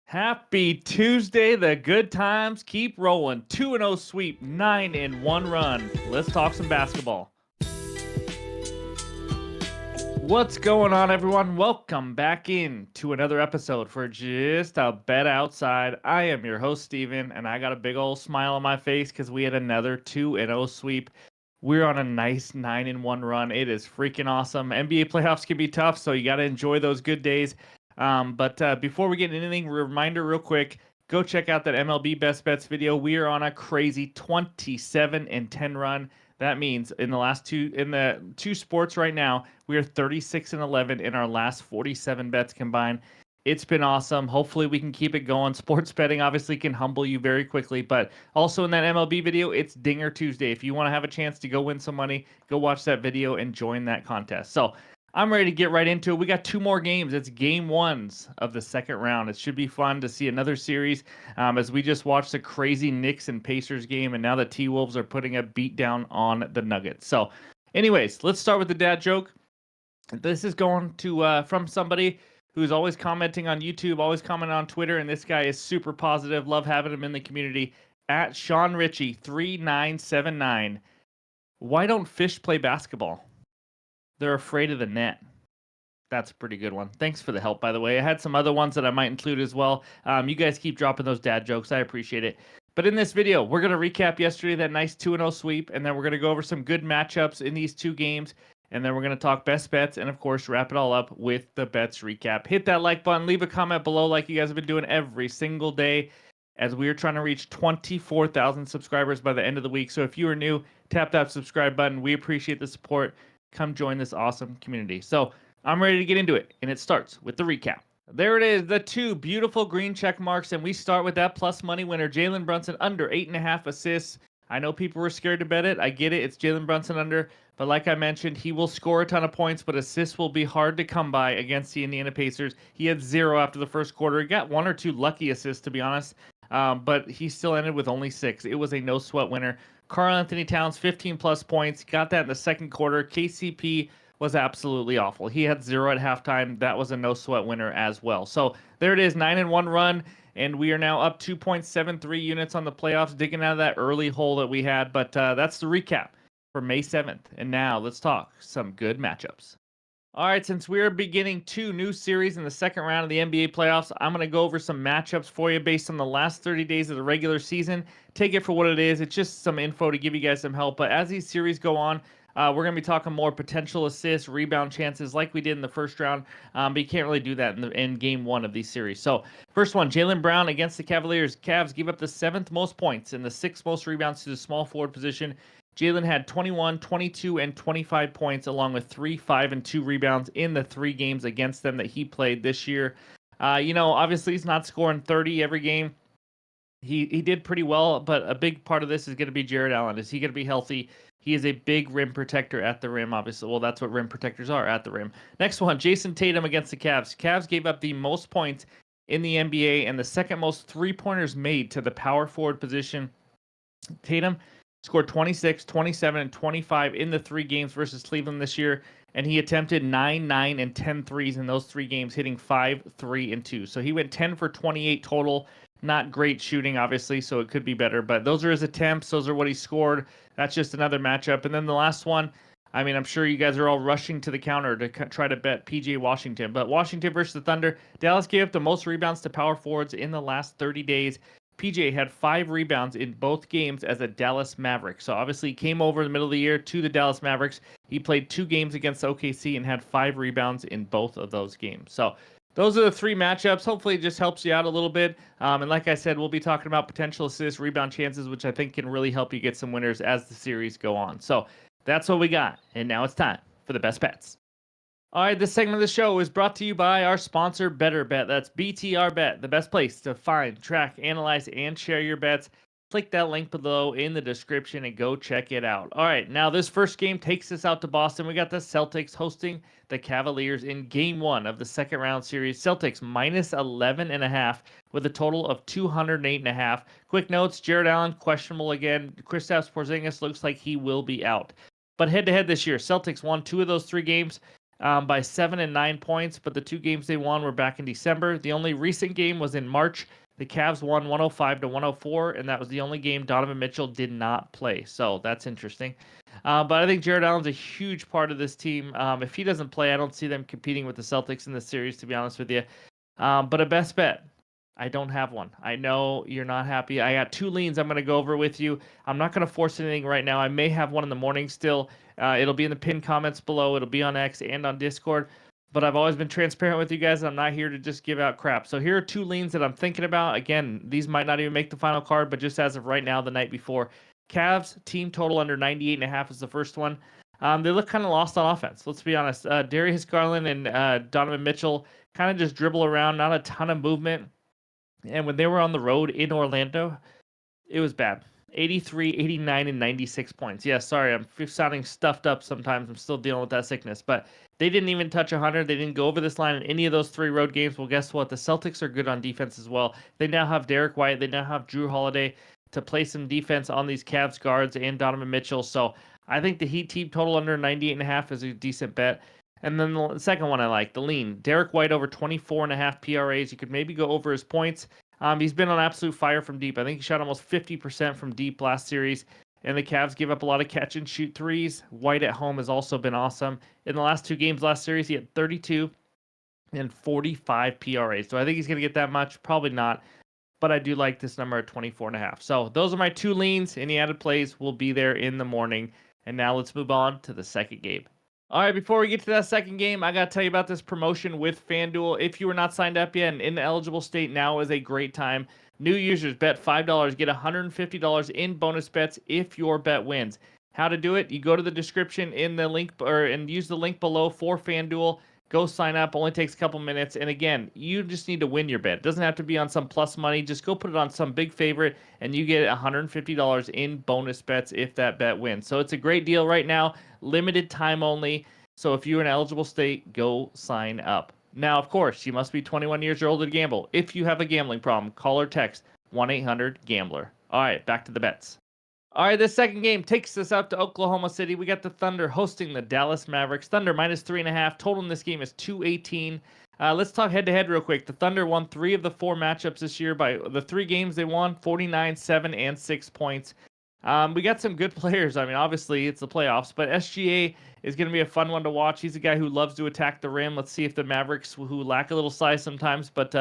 Happy Tuesday. The good times keep rolling. 2-0 sweep, 9-1 run. Let's talk some basketball. What's going on, everyone? Welcome back in to another episode for Just a Bet Outside. I am your host, Steven, and I got a big old smile on my face because we had another 2-0 sweep. We're on a nice 9-1 run. It is freaking awesome. NBA playoffs can be tough, so you got to enjoy those good days. But before we get into anything, reminder real quick, go check out that MLB Best Bets video. We are on a crazy 27-10 run. That means in the two sports right now, we are 36-11 in our last 47 bets combined. It's been awesome. Hopefully we can keep it going. Sports betting obviously can humble you very quickly, but also in that MLB video, it's Dinger Tuesday. If you want to have a chance to go win some money, go watch that video and join that contest. So I'm ready to get right into it. We got two more games. It's game ones of the second round. It should be fun to see another series as we just watched the crazy Knicks and Pacers game, and now the T-Wolves are putting a beat down on the Nuggets. So anyways, let's start with the dad joke. This is going to from somebody who's always commenting on YouTube, always commenting on Twitter, and this guy is super positive. Love having him in the community. At Sean Ritchie 3979. Why don't fish play basketball? They're afraid of the net. That's a pretty good one. Thanks for the help, by the way. I had some other ones that I might include as well. You guys keep dropping those dad jokes. I appreciate it. But in this video, we're going to recap yesterday, that nice 2-0 sweep, and then we're going to go over some good matchups in these two games, and then we're going to talk best bets, and of course, wrap it all up with the bets recap. Hit that like button, leave a comment below like you guys have been doing every single day, as we are trying to reach 24,000 subscribers by the end of the week. So if you are new, tap that subscribe button. We appreciate the support. Come join this awesome community. So I'm ready to get into it, and it starts with the recap. There it is, the two beautiful green check marks, and we start with that plus money winner, Jalen Brunson, under 8.5 assists. I know people were scared to bet it. I get it. It's Jalen Brunson under. But like I mentioned, he will score a ton of points, but assists will be hard to come by against the Indiana Pacers. He had 0 after the first quarter. He got 1 or 2 lucky assists, to be honest, but he still ended with only 6. It was a no-sweat winner. Karl-Anthony Towns, 15-plus points. Got that in the second quarter. KCP was absolutely awful. He had 0 at halftime. That was a no-sweat winner as well. So there it is, 9-1 run, and we are now up 2.73 units on the playoffs, digging out of that early hole that we had. But that's the recap for May 7th. And now let's talk some good matchups. All right, since we're beginning 2 new series in the second round of the NBA playoffs, I'm going to go over some matchups for you based on the last 30 days of the regular season. Take it for what it is. It's just some info to give you guys some help. But as these series go on, we're going to be talking more potential assists, rebound chances like we did in the first round. But you can't really do that in game 1 of these series. So first one, Jaylen Brown against the Cavaliers. Cavs give up the 7th most points and the 6th most rebounds to the small forward position. Jalen had 21, 22, and 25 points, along with 3, 5, and 2 rebounds in the 3 games against them that he played this year. Obviously he's not scoring 30 every game. He did pretty well, but a big part of this is going to be Jared Allen. Is he going to be healthy? He is a big rim protector at the rim, obviously. Well, that's what rim protectors are, at the rim. Next one, Jason Tatum against the Cavs. Cavs gave up the most points in the NBA and the second most three-pointers made to the power forward position. Tatum scored 26, 27, and 25 in the 3 games versus Cleveland this year, and he attempted 9, 9, and 10 threes in those 3 games, hitting 5, 3, and 2. So he went 10 for 28 total. Not great shooting, obviously, so it could be better, but those are his attempts. Those are what he scored. That's just another matchup. And then the last one, I mean, I'm sure you guys are all rushing to the counter to try to bet PJ Washington, but Washington versus the Thunder, Dallas gave up the most rebounds to power forwards in the last 30 days. PJ had 5 rebounds in both games as a Dallas Maverick. So obviously he came over in the middle of the year to the Dallas Mavericks. He played 2 games against OKC and had 5 rebounds in both of those games. So those are the 3 matchups. Hopefully it just helps you out a little bit. And like I said, we'll be talking about potential assists, rebound chances, which I think can really help you get some winners as the series go on. So that's what we got. And now it's time for the best bets. All right, this segment of the show is brought to you by our sponsor, Better Bet. That's BTR Bet, the best place to find, track, analyze, and share your bets. Click that link below in the description and go check it out. All right, now this first game takes us out to Boston. We got the Celtics hosting the Cavaliers in Game 1 of the second round series. Celtics minus 11.5 with a total of 208.5. Quick notes, Jared Allen questionable again. Kristaps Porzingis looks like he will be out. But head-to-head this year, Celtics won 2 of those 3 games. by 7 and 9 points, but the two games they won were back in December. The only recent game was in March. The Cavs won 105 to 104, and that was the only game Donovan Mitchell did not play. So that's interesting. But I think Jared Allen's a huge part of this team. If he doesn't play, I don't see them competing with the Celtics in this series, to be honest with you. But a best bet, I don't have one. I know you're not happy. I got two leans I'm going to go over with you. I'm not going to force anything right now. I may have one in the morning still. It'll be in the pinned comments below. It'll be on X and on Discord. But I've always been transparent with you guys. I'm not here to just give out crap. So here are two leans that I'm thinking about. Again, these might not even make the final card, but just as of right now, the night before. Cavs team total under 98.5 is the first one. They look kind of lost on offense. Let's be honest. Darius Garland and Donovan Mitchell kind of just dribble around, not a ton of movement. And when they were on the road in Orlando, it was bad. 83, 89, and 96 points. Yeah, sorry, I'm sounding stuffed up sometimes. I'm still dealing with that sickness. But they didn't even touch 100. They didn't go over this line in any of those three road games. Well, guess what? The Celtics are good on defense as well. They now have Derek White. They now have Drew Holiday to play some defense on these Cavs guards and Donovan Mitchell. So I think the Heat team total under 98.5 is a decent bet. And then the second one I like, the lean. Derek White over 24.5 PRAs. You could maybe go over his points. He's been on absolute fire from deep. I think he shot almost 50% from deep last series. And the Cavs give up a lot of catch and shoot threes. White at home has also been awesome. In the last two games last series, he had 32 and 45 PRAs. Do I think he's going to get that much? Probably not. But I do like this number at 24.5. So those are my two leans. Any added plays will be there in the morning. And now let's move on to the second game. All right, before we get to that second game, I got to tell you about this promotion with FanDuel. If you were not signed up yet and in the eligible state, now is a great time. New users bet $5, get $150 in bonus bets if your bet wins. How to do it? You go to the description in the link and use the link below for FanDuel. Go sign up. Only takes a couple minutes. And again, you just need to win your bet. It doesn't have to be on some plus money. Just go put it on some big favorite, and you get $150 in bonus bets if that bet wins. So it's a great deal right now. Limited time only. So if you're in eligible state, go sign up. Now, of course, you must be 21 years or older to gamble. If you have a gambling problem, call or text 1-800-GAMBLER. All right, back to the bets. All right, this second game takes us out to Oklahoma City. We got the Thunder hosting the Dallas Mavericks. Thunder minus 3.5. Total in this game is 218. Let's talk head-to-head real quick. The Thunder won 3 of the 4 matchups this year. By the 3 games they won, 49, 7, and 6 points. We got some good players. I mean, obviously, it's the playoffs, but SGA is going to be a fun one to watch. He's a guy who loves to attack the rim. Let's see if the Mavericks, who lack a little size sometimes, but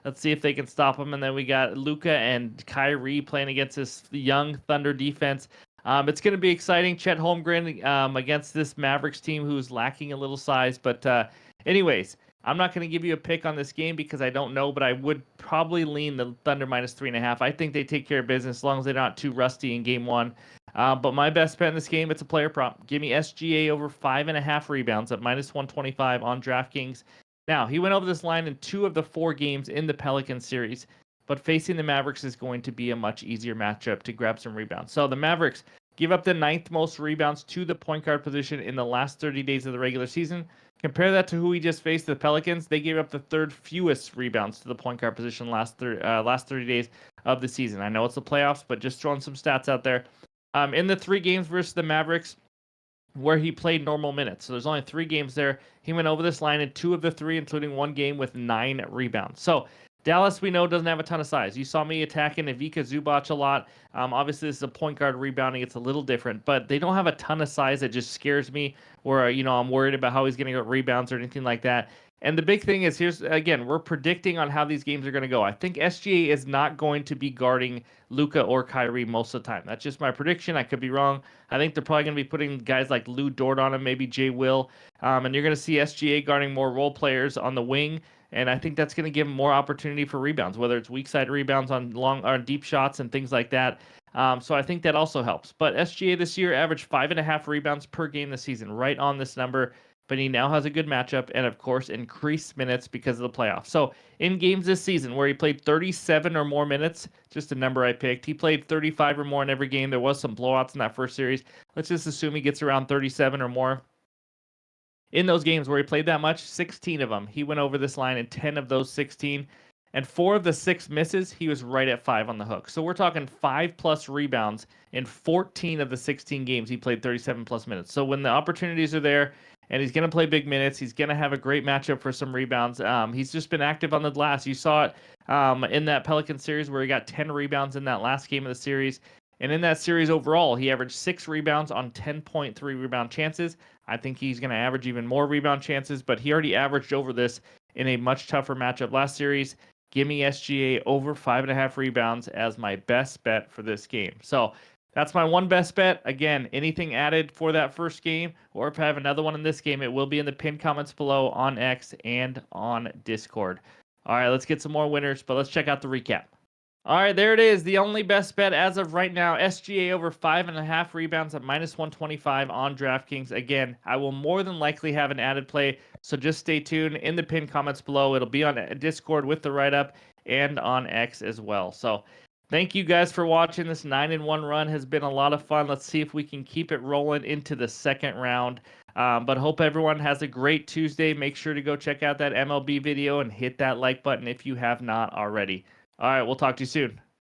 let's see if they can stop him. And then we got Luka and Kyrie playing against this young Thunder defense. It's going to be exciting. Chet Holmgren against this Mavericks team who's lacking a little size. But anyways, I'm not going to give you a pick on this game because I don't know, but I would probably lean the Thunder minus 3.5. I think they take care of business as long as they're not too rusty in game one. But my best bet in this game, it's a player prop. Give me SGA over 5.5 rebounds at minus 125 on DraftKings. Now, he went over this line in 2 of the 4 games in the Pelican series, but facing the Mavericks is going to be a much easier matchup to grab some rebounds. So the Mavericks give up the 9th most rebounds to the point guard position in the last 30 days of the regular season. Compare that to who he just faced, the Pelicans. They gave up the 3rd fewest rebounds to the point guard position last 30 days of the season. I know it's the playoffs, but just throwing some stats out there. In the 3 games versus the Mavericks, where he played normal minutes, so there's only 3 games there, he went over this line in 2 of the 3, including 1 game with 9 rebounds. So Dallas, we know, doesn't have a ton of size. You saw me attacking Ivica Zubac a lot. Obviously, this is a point guard rebounding. It's a little different, but they don't have a ton of size that just scares me, or, I'm worried about how he's going to get rebounds or anything like that. And the big thing is, here's, again, we're predicting on how these games are going to go. I think SGA is not going to be guarding Luka or Kyrie most of the time. That's just my prediction. I could be wrong. I think they're probably going to be putting guys like Lou Dort on him, maybe Jay Will. And you're going to see SGA guarding more role players on the wing. And I think that's going to give him more opportunity for rebounds, whether it's weak side rebounds on long or deep shots and things like that. So I think that also helps. But SGA this year averaged 5.5 rebounds per game this season, right on this number. But he now has a good matchup and, of course, increased minutes because of the playoffs. So in games this season where he played 37 or more minutes, just a number I picked, he played 35 or more in every game. There was some blowouts in that first series. Let's just assume he gets around 37 or more. In those games where he played that much, 16 of them, he went over this line in 10 of those 16. And 4 of the 6 misses, he was right at 5 on the hook. So we're talking 5+ rebounds in 14 of the 16 games he played 37+ minutes. So when the opportunities are there and he's going to play big minutes. He's going to have a great matchup for some rebounds. He's just been active on the glass. You saw it in that Pelican series where he got 10 rebounds in that last game of the series. And in that series overall, he averaged 6 rebounds on 10.3 rebound chances. I think he's going to average even more rebound chances, but he already averaged over this in a much tougher matchup last series. Give me SGA over 5.5 rebounds as my best bet for this game. So that's my one best bet. Again, anything added for that first game, or if I have another one in this game, it will be in the pinned comments below on X and on Discord. All right, let's get some more winners, but let's check out the recap. All right, there it is. The only best bet as of right now, SGA over 5.5 rebounds at -125 on DraftKings. Again, I will more than likely have an added play, so just stay tuned in the pinned comments below. It'll be on Discord with the write-up and on X as well. So thank you guys for watching. This 9-1 run has been a lot of fun. Let's see if we can keep it rolling into the second round. But hope everyone has a great Tuesday. Make sure to go check out that MLB video and hit that like button if you have not already. All right, we'll talk to you soon.